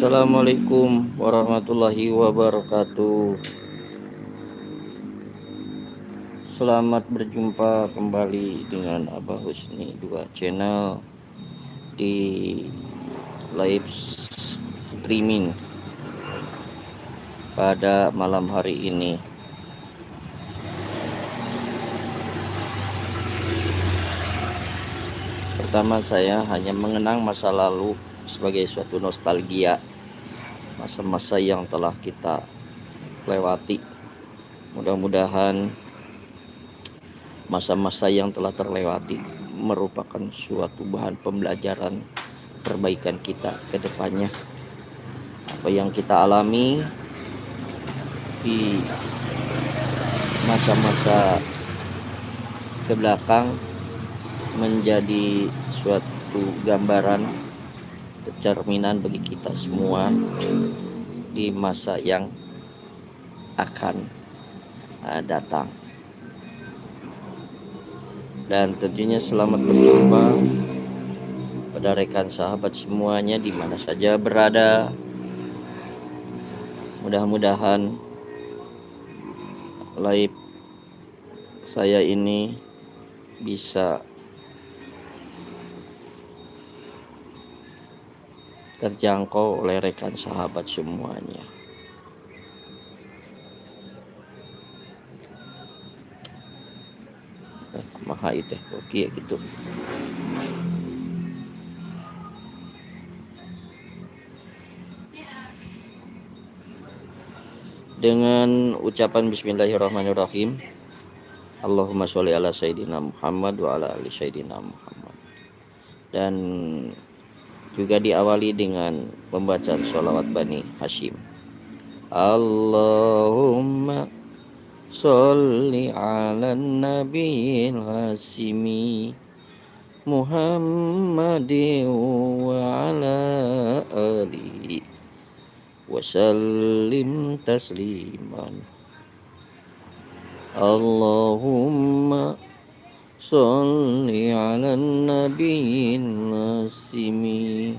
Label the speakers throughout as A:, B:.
A: Assalamualaikum warahmatullahi wabarakatuh. Selamat berjumpa kembali dengan Abah Husni 2 channel di live streaming pada malam hari ini. Pertama, saya hanya mengenang masa lalu sebagai suatu nostalgia, masa-masa yang telah kita lewati. Mudah-mudahan masa-masa yang telah terlewati merupakan suatu bahan pembelajaran perbaikan kita ke depannya. Apa yang kita alami di masa-masa ke belakang menjadi suatu gambaran cerminan bagi kita semua di masa yang akan datang. Dan tentunya selamat berjumpa pada rekan sahabat semuanya di mana saja berada. Mudah-mudahan live saya ini bisa terjangkau oleh rekan sahabat semuanya. Maha itu oke gitu. Dengan ucapan bismillahirrahmanirrahim. Allahumma sholli ala sayyidina Muhammad wa ala ali sayyidina Muhammad. Dan juga diawali dengan pembacaan sholawat Bani Hashim. Allahumma sholli ala nabiyil hasimi Muhammadin wa ala alihi wasallim tasliman. Allahumma sholli ala nabiyil hasimi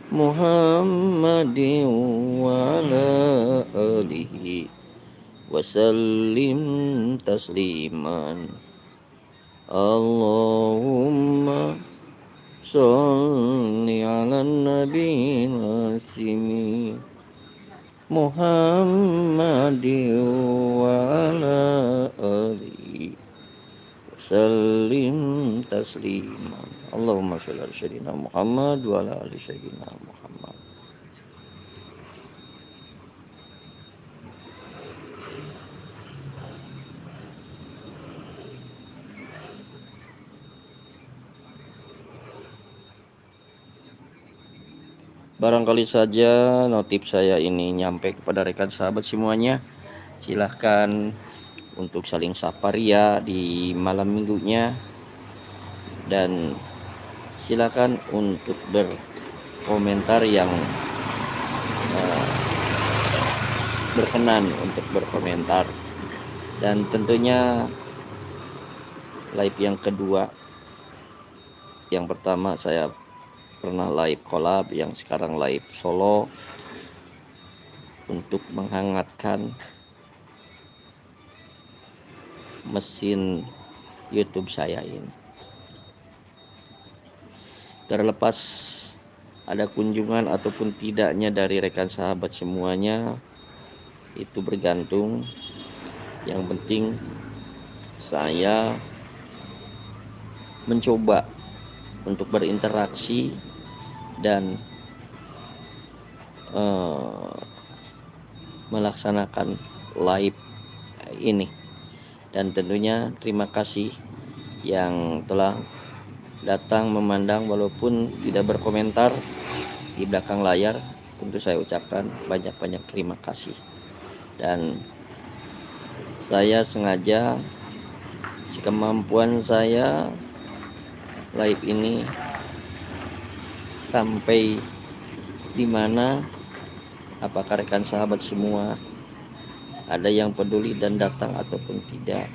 A: Muhammadin wa ala alihi wasallim tasliman. Allahumma sholli ala nabiyil hasimi Muhammadin wa ala alihi wasallim tasliman. Allahumma sholli ala sayyidina Muhammad wa ala ali sayyidina Muhammad. Barangkali saja notif saya ini nyampe kepada rekan sahabat semuanya. Silahkan untuk saling sapa ria di malam minggunya. Dan silakan untuk berkomentar yang berkenan untuk berkomentar. Dan tentunya live yang kedua, yang pertama saya pernah live collab, yang sekarang live solo untuk menghangatkan mesin YouTube saya ini. Terlepas ada kunjungan ataupun tidaknya dari rekan sahabat semuanya, itu bergantung. Yang penting saya mencoba untuk berinteraksi dan melaksanakan live ini. Dan tentunya terima kasih yang telah datang memandang walaupun tidak berkomentar di belakang layar. Tentu saya ucapkan banyak-banyak terima kasih. Dan saya sengaja sekemampuan saya live ini sampai di mana, apakah rekan sahabat semua ada yang peduli dan datang ataupun tidak.